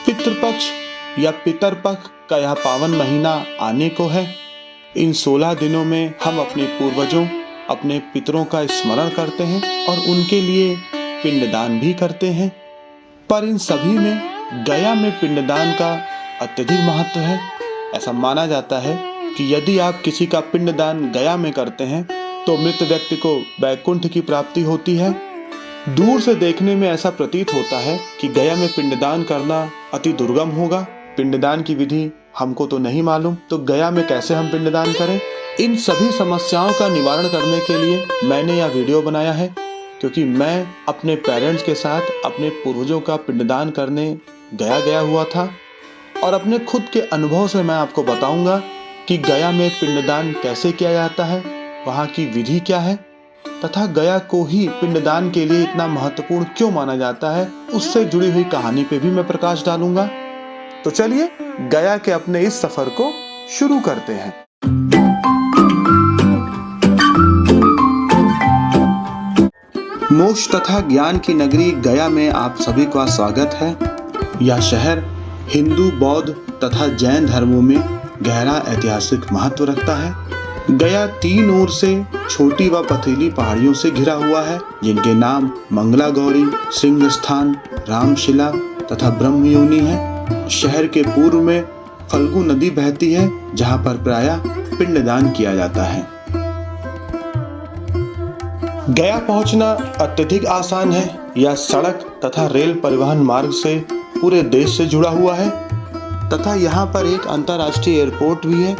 पितृपक्ष या पितरपक्ष का यह पावन महीना आने को है। इन 16 दिनों में हम अपने पूर्वजों, अपने पितरों का स्मरण करते हैं और उनके लिए पिंडदान भी करते हैं। पर इन सभी में गया में पिंडदान का अत्यधिक महत्व है। ऐसा माना जाता है कि यदि आप किसी का पिंडदान गया में करते हैं तो मृत व्यक्ति को वैकुंठ की प्राप्ति होती है। दूर से देखने में ऐसा प्रतीत होता है कि गया में पिंडदान करना अति दुर्गम होगा। पिंडदान की विधि हमको तो नहीं मालूम, तो गया में कैसे हम पिंडदान करें? इन सभी समस्याओं का निवारण करने के लिए मैंने यह वीडियो बनाया है, क्योंकि मैं अपने पेरेंट्स के साथ अपने पूर्वजों का पिंडदान करने गया हुआ था और अपने खुद के अनुभव से मैं आपको बताऊंगा कि गया में पिंडदान कैसे किया जाता है, वहाँ की विधि क्या है तथा गया को ही पिंडदान के लिए इतना महत्वपूर्ण क्यों माना जाता है, उससे जुड़ी हुई कहानी पे भी मैं प्रकाश डालूंगा। तो चलिए गया के अपने इस सफर को शुरू करते हैं। मोक्ष तथा ज्ञान की नगरी गया में आप सभी का स्वागत है। यह शहर हिंदू, बौद्ध तथा जैन धर्मों में गहरा ऐतिहासिक महत्व रखता है। गया 3 ओर से छोटी व पथरीली पहाड़ियों से घिरा हुआ है, जिनके नाम मंगला गौरी, सिंह स्थान, रामशिला तथा ब्रह्मयोनि है। शहर के पूर्व में फल्गु नदी बहती है, जहां पर प्रायः पिंडदान किया जाता है। गया पहुंचना अत्यधिक आसान है। यह सड़क तथा रेल परिवहन मार्ग से पूरे देश से जुड़ा हुआ है तथा यहाँ पर एक अंतर्राष्ट्रीय एयरपोर्ट भी है,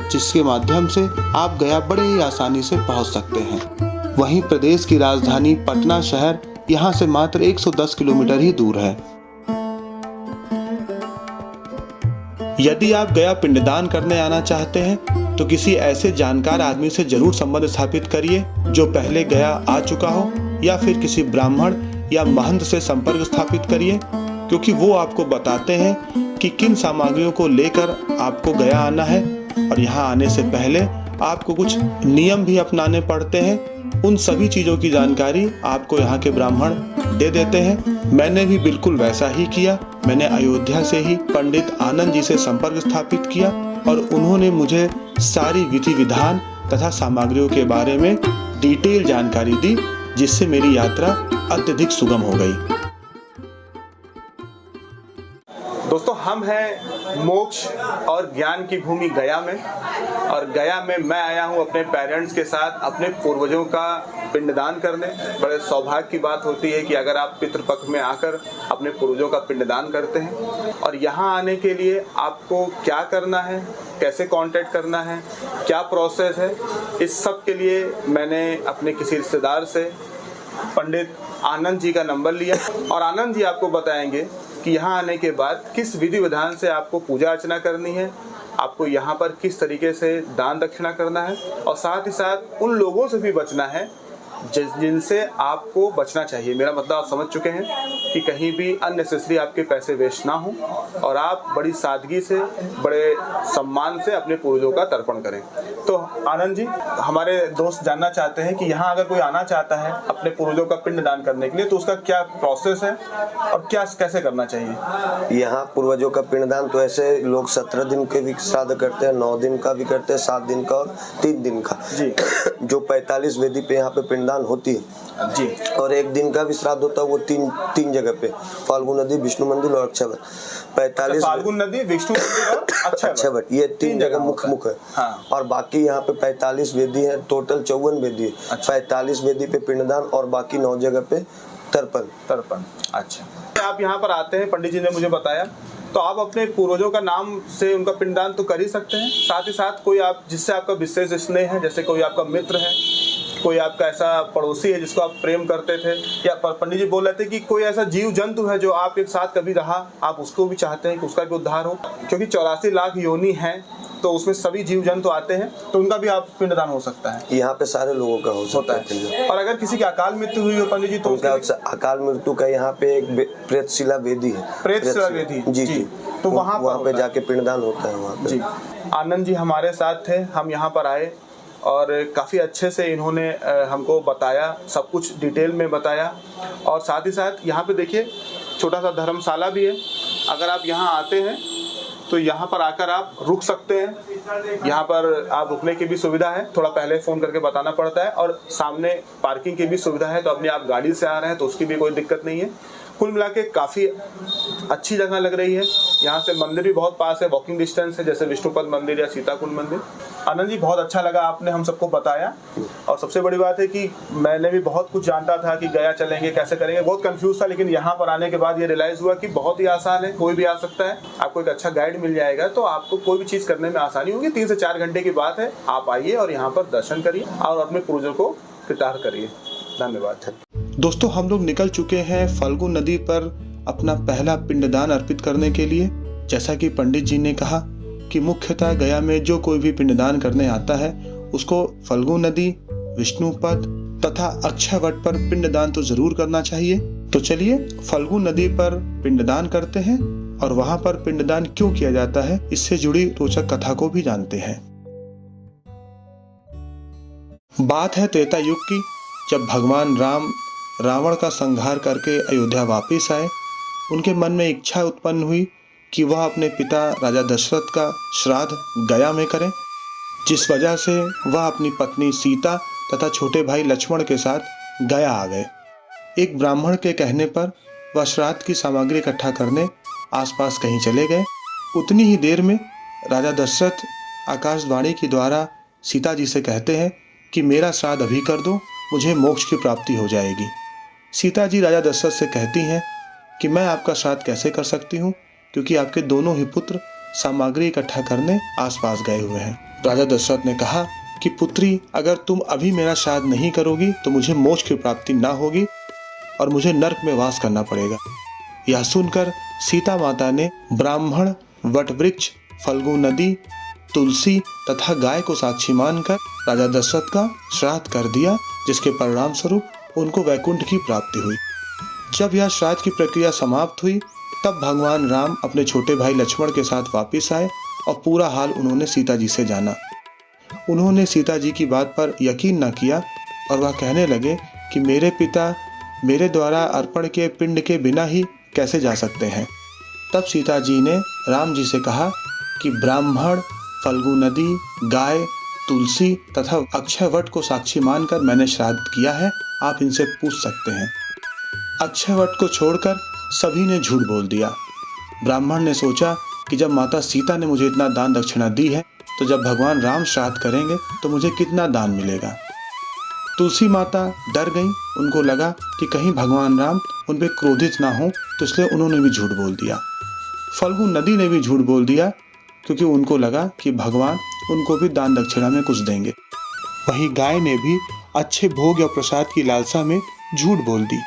जिसके माध्यम से आप गया बड़े ही आसानी से पहुंच सकते हैं। वहीं प्रदेश की राजधानी पटना शहर यहाँ से मात्र 110 किलोमीटर ही दूर है। यदि आप गया पिंडदान करने आना चाहते हैं तो किसी ऐसे जानकार आदमी से जरूर संबंध स्थापित करिए जो पहले गया आ चुका हो, या फिर किसी ब्राह्मण या महंत से संपर्क स्थापित करिए, क्योंकि वो आपको बताते हैं कि किन सामग्रियों को लेकर आपको गया आना है और यहाँ आने से पहले आपको कुछ नियम भी अपनाने पड़ते हैं। उन सभी चीज़ों की जानकारी आपको यहाँ के ब्राह्मण दे देते हैं। मैंने भी बिल्कुल वैसा ही किया। मैंने अयोध्या से ही पंडित आनंद जी से संपर्क स्थापित किया और उन्होंने मुझे सारी विधि विधान तथा सामग्रियों के बारे में डिटेल जानकारी दी, जिससे मेरी यात्रा अत्यधिक सुगम हो गई। दोस्तों, हम हैं मोक्ष और ज्ञान की भूमि गया में, और गया में मैं आया हूं अपने पेरेंट्स के साथ अपने पूर्वजों का पिंडदान करने। बड़े सौभाग्य की बात होती है कि अगर आप पितृपक्ष में आकर अपने पूर्वजों का पिंडदान करते हैं। और यहाँ आने के लिए आपको क्या करना है, कैसे कांटेक्ट करना है, क्या प्रोसेस है, इस सब के लिए मैंने अपने किसी रिश्तेदार से पंडित आनंद जी का नंबर लिया और आनंद जी आपको बताएंगे कि यहाँ आने के बाद किस विधि विधान से आपको पूजा अर्चना करनी है, आपको यहाँ पर किस तरीके से दान दक्षिणा करना है, और साथ ही साथ उन लोगों से भी बचना है जिनसे आपको बचना चाहिए। मेरा मतलब आप समझ चुके हैं कि कहीं भी अननेसेसरी आपके पैसे वेस्ट ना हो और आप बड़ी सादगी से, बड़े सम्मान से अपने पूर्वजों का तर्पण करें। तो आनंद जी, हमारे दोस्त जानना चाहते हैं कि यहाँ अगर कोई आना चाहता है अपने पूर्वजों का पिंडदान करने के लिए, तो उसका क्या प्रोसेस है और क्या कैसे करना चाहिए? यहाँ पूर्वजों का पिंडदान तो ऐसे लोग 17 दिन के भी श्राद्ध करते हैं, 9 दिन का भी करते हैं, 7 दिन का और 3 दिन का जी। जो 45 वेदी पे यहाँ पे पिंडदान होती है जी, और 1 दिन का भी श्राद्ध होता है। वो तीन जगह पे, फाल्गु नदी, विष्णु मंदिर और अक्षयवट। 45 फाल्गु नदी, विष्णु मंदिर और अक्षयवट, ये 3 जगह मुख्य है। हाँ। और बाकी यहाँ पे 45 वेदी है, टोटल 54 वेदी है। अच्छा। 45 वेदी पे पिंडदान और बाकी 9 जगह पे तर्पण। अच्छा, आप यहाँ पर आते हैं, पंडित जी ने मुझे बताया, तो आप अपने पूर्वजों का नाम से उनका पिंडदान तो कर ही सकते हैं, साथ ही साथ कोई आप जिससे आपका विशेष स्नेह है, जैसे कोई आपका मित्र है, कोई आपका ऐसा पड़ोसी है जिसको आप प्रेम करते थे, या पंडित जी बोल रहे थे कि कोई ऐसा जीव जंतु है जो आपके साथ कभी रहा, आप उसको भी चाहते हैं कि उसका भी उद्धार हो, क्योंकि 84 लाख योनि है तो उसमें सभी जीव जंतु आते हैं, तो उनका भी आप पिंडदान हो सकता है। यहाँ पे सारे लोगों का हो सकता है। और अगर किसी की अकाल मृत्यु हुई हो पंडित जी, तो अकाल मृत्यु का यहाँ पे एक प्रेतशिला वेदी है। प्रेतशिला वेदी जी। तो वहाँ पे जाके पिंडदान होता है वहाँ पे जी। आनंद जी हमारे साथ थे, हम यहाँ पर आए और काफ़ी अच्छे से इन्होंने हमको बताया, सब कुछ डिटेल में बताया। और साथ ही साथ यहाँ पे देखिए छोटा सा धर्मशाला भी है, अगर आप यहाँ आते हैं तो यहाँ पर आकर आप रुक सकते हैं। यहाँ पर आप रुकने की भी सुविधा है, थोड़ा पहले फ़ोन करके बताना पड़ता है, और सामने पार्किंग की भी सुविधा है, तो अपने आप गाड़ी से आ रहे हैं तो उसकी भी कोई दिक्कत नहीं है। कुल मिला के काफ़ी अच्छी जगह लग रही है। यहाँ से मंदिर भी बहुत पास है, वॉकिंग डिस्टेंस है, जैसे विष्णुपद मंदिर या सीताकुंड मंदिर। आनंद जी, बहुत अच्छा लगा आपने हम सबको बताया, और सबसे बड़ी बात है कि मैंने भी बहुत कुछ जानता था कि गया चलेंगे कैसे करेंगे, बहुत कंफ्यूज था, लेकिन यहाँ पर आने के बाद ये रियलाइज़ हुआ कि बहुत ही आसान है, कोई भी आ सकता है। आपको एक अच्छा गाइड मिल जाएगा तो आपको कोई भी चीज़ करने में आसानी होगी। 3 से 4 घंटे की बात है, आप आइए और यहाँ पर दर्शन करिए और अपने पूर्वजों को कृतार्थ करिए। धन्यवाद। दोस्तों, हम लोग निकल चुके हैं फल्गु नदी पर अपना पहला पिंडदान अर्पित करने के लिए। जैसा कि पंडित जी ने कहा कि मुख्यतः गया में जो कोई भी पिंडदान करने आता है उसको फल्गु नदी, विष्णुपद तथा अक्षय वट पर पिंडदान तो जरूर करना चाहिए। तो चलिए फल्गु नदी पर पिंडदान करते हैं और वहां पर पिंडदान क्यों किया जाता है, इससे जुड़ी रोचक कथा को भी जानते हैं। बात है त्रेता युग की, जब भगवान राम रावण का संहार करके अयोध्या वापस आए। उनके मन में इच्छा उत्पन्न हुई कि वह अपने पिता राजा दशरथ का श्राद्ध गया में करें, जिस वजह से वह अपनी पत्नी सीता तथा छोटे भाई लक्ष्मण के साथ गया आ गए। एक ब्राह्मण के कहने पर वह श्राद्ध की सामग्री इकट्ठा करने आसपास कहीं चले गए। उतनी ही देर में राजा दशरथ आकाशवाणी के द्वारा सीता जी से कहते हैं कि मेरा श्राद्ध अभी कर दो, मुझे मोक्ष की प्राप्ति हो जाएगी। सीता जी राजा दशरथ से कहती हैं कि मैं आपका श्राद्ध कैसे कर सकती हूँ, क्योंकि आपके दोनों ही पुत्र सामग्री इकट्ठा करने आसपास गए हुए हैं। राजा दशरथ ने कहा कि पुत्री, अगर तुम अभी मेरा श्राद्ध नहीं करोगी तो मुझे मोक्ष की प्राप्ति ना होगी और मुझे नरक में वास करना पड़ेगा। यह सुनकर सीता माता ने ब्राह्मण, वटवृक्ष, फल्गु नदी, तुलसी तथा गाय को साक्षी मानकर राजा दशरथ का श्राद्ध कर दिया, जिसके परिणाम स्वरूप उनको वैकुंठ की प्राप्ति हुई। जब यह श्राद्ध की प्रक्रिया समाप्त हुई तब भगवान राम अपने छोटे भाई लक्ष्मण के साथ वापस आए और पूरा हाल उन्होंने सीता जी से जाना। उन्होंने सीता जी की बात पर यकीन न किया और वह कहने लगे कि मेरे पिता मेरे द्वारा अर्पण के पिंड के बिना ही कैसे जा सकते हैं। तब सीता जी ने राम जी से कहा कि ब्राह्मण, फल्गु नदी, गाय, तुलसी तथा अक्षय वट को साक्षी मानकर मैंने श्राद्ध किया है, आप इनसे पूछ सकते हैं। अक्षय वट को छोड़कर सभी ने झूठ बोल दिया। ब्राह्मण ने सोचा कि जब माता सीता ने मुझे इतना दान दक्षिणा दी है तो जब भगवान राम श्राद्ध करेंगे तो मुझे कितना दान मिलेगा। तुलसी माता डर गईं, उनको लगा कि कहीं भगवान राम उन पर क्रोधित ना हो, तो इसलिए उन्होंने भी झूठ बोल दिया। फल्गु नदी ने भी झूठ बोल दिया, क्योंकि उनको लगा कि भगवान उनको भी दान दक्षिणा में कुछ देंगे। वहीं गाय ने भी अच्छे भोग या प्रसाद की लालसा में झूठ बोल दी।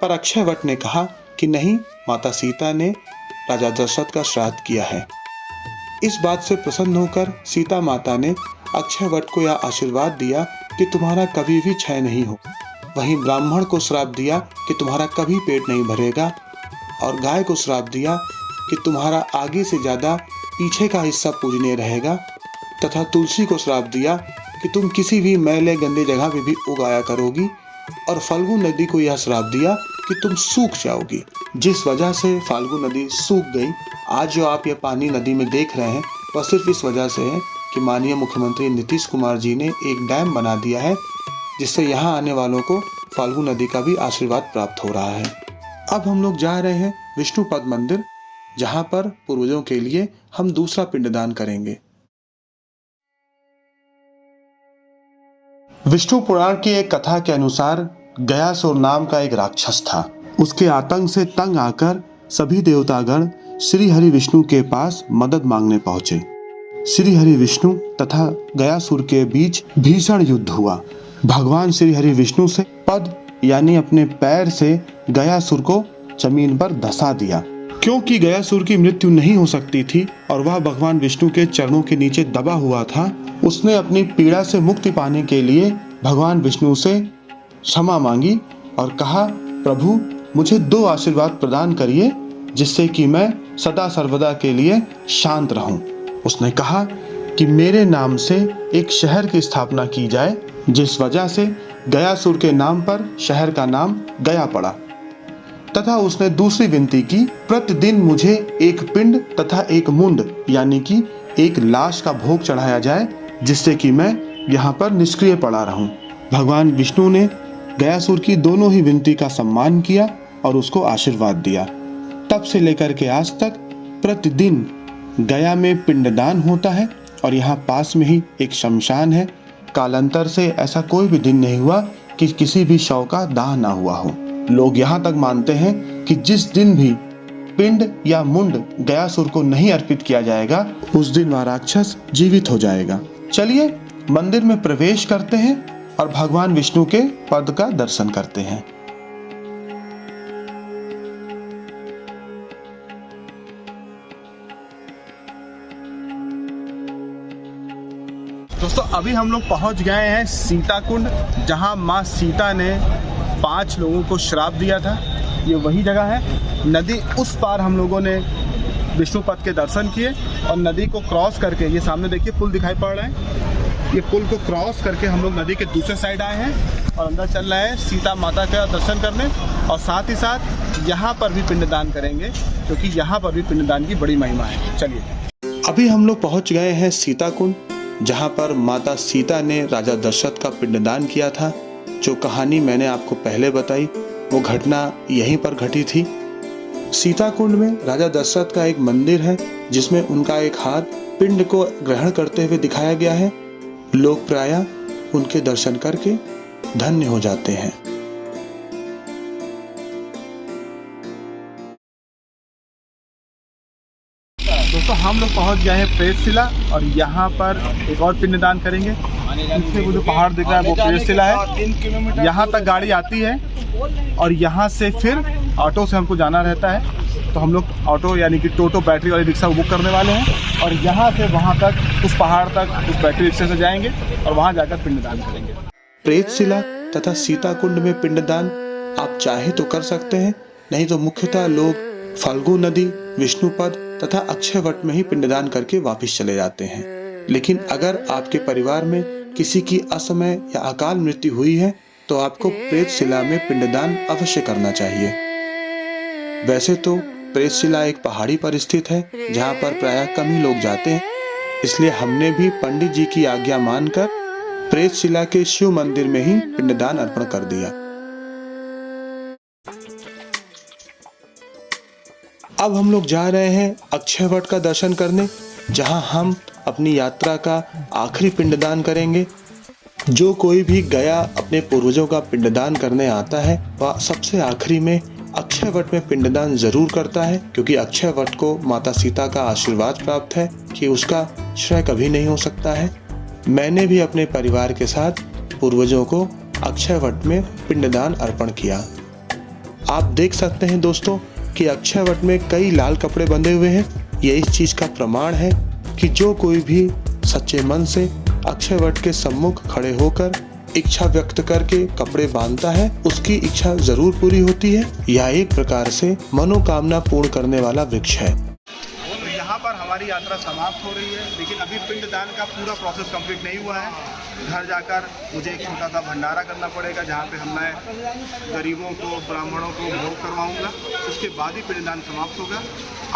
पर अक्षय वट ने कहा कि नहीं, माता सीता ने राजा दशरथ का श्राद्ध किया है। इस बात से प्रसन्न होकर सीता माता ने अक्षय वट को यह आशीर्वाद दिया कि तुम्हारा कभी भी क्षय नहीं हो। वहीं ब्राह्मण को श्राप दिया कि तुम्हारा कभी पेट नहीं भरेगा, और गाय को श्राप दिया कि तुम्हारा आगे से ज्यादा पीछे का हिस्सा पूजनीय रहेगा, तथा तुलसी को श्राप दिया कि तुम किसी भी मैले गंदे जगह पे भी उगाया करोगी, और फल्गु नदी को यह श्राप दिया कि तुम सूख जाओगी, जिस वजह से फाल्गु नदी सूख गई। आज जो आप यह पानी नदी में देख रहे हैं वह सिर्फ इस वजह से है कि माननीय मुख्यमंत्री नीतीश कुमार जी ने एक डैम बना दिया है, जिससे यहाँ आने वालों को फाल्गु नदी का भी आशीर्वाद प्राप्त हो रहा है। अब हम लोग जा रहे हैं विष्णुपद मंदिर, जहाँ पर पूर्वजों के लिए हम दूसरा पिंडदान करेंगे। विष्णु पुराण की एक कथा के अनुसार गयासुर नाम का एक राक्षस था। उसके आतंक से तंग आकर सभी देवतागण श्री हरि विष्णु के पास मदद मांगने पहुंचे। श्री हरि विष्णु तथा गयासुर के बीच भीषण युद्ध हुआ। भगवान श्री हरि विष्णु से पद यानी अपने पैर से गयासुर को जमीन पर धसा दिया। क्योंकि गयासुर की मृत्यु नहीं हो सकती थी और वह भगवान विष्णु के चरणों के नीचे दबा हुआ था, उसने अपनी पीड़ा से मुक्ति पाने के लिए भगवान विष्णु से क्षमा मांगी और कहा, प्रभु मुझे 2 आशीर्वाद प्रदान करिए जिससे कि मैं सदा सर्वदा के लिए शांत रहूं। उसने कहा कि मेरे नाम से एक शहर की स्थापना की जाए, जिस वजह से गयासुर के नाम पर शहर का नाम गया पड़ा। तथा उसने दूसरी विनती की, प्रतिदिन मुझे एक पिंड तथा एक मुंड यानी कि एक लाश का भोग चढ़ाया जाए, जिससे कि मैं यहाँ पर निष्क्रिय पड़ा रहूं। भगवान विष्णु ने गयासुर की दोनों ही विनती का सम्मान किया और उसको आशीर्वाद दिया। तब से लेकर के आज तक प्रतिदिन गया में पिंडदान होता है और यहाँ पास में ही एक शमशान है। कालांतर से ऐसा कोई भी दिन नहीं हुआ कि किसी भी शव का दाह ना हुआ हो। लोग यहाँ तक मानते हैं कि जिस दिन भी पिंड या मुंड गयासुर को नहीं अर्पित किया जाएगा, उस दिन वह राक्षस जीवित हो जाएगा। चलिए मंदिर में प्रवेश करते हैं और भगवान विष्णु के पद का दर्शन करते हैं। दोस्तों अभी हम लोग पहुंच गए हैं सीता कुंड, जहां मां सीता ने 5 लोगों को श्राप दिया था। ये वही जगह है। नदी उस पार हम लोगों ने विष्णु पद के दर्शन किए और नदी को क्रॉस करके, ये सामने देखिए पुल दिखाई पड़ रहा है, ये पुल को क्रॉस करके हम लोग नदी के दूसरे साइड आए हैं और अंदर चल रहे हैं सीता माता का दर्शन करने। और साथ ही साथ यहाँ पर भी पिंडदान करेंगे, क्योंकि यहाँ पर भी पिंडदान की बड़ी महिमा है। चलिए अभी हम लोग पहुँच गए हैं सीता कुंड, जहाँ पर माता सीता ने राजा दशरथ का पिंडदान किया था। जो कहानी मैंने आपको पहले बताई वो घटना यहीं पर घटी थी। सीता कुंड में राजा दशरथ का एक मंदिर है, जिसमें उनका एक हाथ पिंड को ग्रहण करते हुए दिखाया गया है। लोग प्रायः उनके दर्शन करके धन्य हो जाते हैं। दोस्तों हम लोग पहुंच गए हैं प्रेतशिला और यहाँ पर एक और पिंडदान करेंगे। पीछे वो जो पहाड़ दिख रहा है वो प्रेतशिला है। यहाँ तक गाड़ी आती है और यहाँ से फिर ऑटो से हमको जाना रहता है। तो हम लोग ऑटो यानी कि टोटो बैटरी वाली रिक्शा बुक करने वाले हैं और यहाँ से वहाँ तक उस पहाड़ तक उस बैटरी रिक्शा से जाएंगे और वहाँ जाकर पिंडदान करेंगे। प्रेतशिला तथा सीता कुंड में पिंडदान आप चाहे तो कर सकते हैं, नहीं तो मुख्यतः लोग फाल्गु नदी, विष्णुपद तथा अक्षयवट में ही पिंडदान करके वापस चले जाते हैं। लेकिन अगर आपके परिवार में किसी की असमय या अकाल मृत्यु हुई है तो आपको प्रेतशिला में पिंडदान अवश्य करना चाहिए। वैसे तो प्रेतशिला एक पहाड़ी पर स्थित है, जहाँ पर प्रायः कम ही लोग जाते हैं, इसलिए हमने भी पंडित जी की आज्ञा मानकर प्रेतशिला के शिव मंदिर में ही पिंडदान अर्पण कर दिया। अब हम लोग जा रहे हैं अक्षयवट का दर्शन करने, जहां हम अपनी यात्रा का आखिरी पिंडदान करेंगे। जो कोई भी गया अपने पूर्वजों का पिंडदान करने आता है वह सबसे आखिरी में अक्षयवट में पिंडदान जरूर करता है, क्योंकि अक्षयवट को माता सीता का आशीर्वाद प्राप्त है कि उसका क्षय कभी नहीं हो सकता है। मैंने भी अपने परिवार के साथ पूर्वजों को अक्षयवट में पिंडदान अर्पण किया। आप देख सकते हैं दोस्तों कि अक्षयवट में कई लाल कपड़े बंधे हुए हैं। ये इस चीज का प्रमाण है कि जो कोई भी सच्चे मन से अक्षयवट के सम्मुख खड़े होकर इच्छा व्यक्त करके कपड़े बांधता है, उसकी इच्छा जरूर पूरी होती है। यह एक प्रकार से मनोकामना पूर्ण करने वाला वृक्ष है। यहाँ पर हमारी यात्रा समाप्त हो रही है, लेकिन अभी पिंडदान का पूरा प्रोसेस कंप्लीट नहीं हुआ है। घर जाकर मुझे एक छोटा सा भंडारा करना पड़ेगा, जहाँ पे मैं गरीबों को, ब्राह्मणों को भोग करवाऊंगा। उसके बाद ही पिंडदान समाप्त होगा।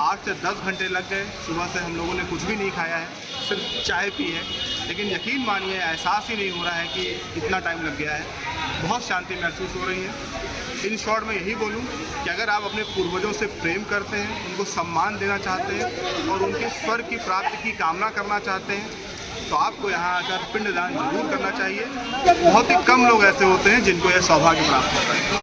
8 से 10 घंटे लग गए। सुबह से हम लोगों ने कुछ भी नहीं खाया है, सिर्फ चाय पी है, लेकिन यकीन मानिए एहसास ही नहीं हो रहा है कि इतना टाइम लग गया है। बहुत शांति महसूस हो रही है। इन शॉर्ट में यही बोलूं कि अगर आप अपने पूर्वजों से प्रेम करते हैं, उनको सम्मान देना चाहते हैं और उनके स्वर्ग की प्राप्ति की कामना करना चाहते हैं, तो आपको यहाँ आकर पिंडदान जरूर करना चाहिए। बहुत ही कम लोग ऐसे होते हैं जिनको यह सौभाग्य प्राप्त होता है।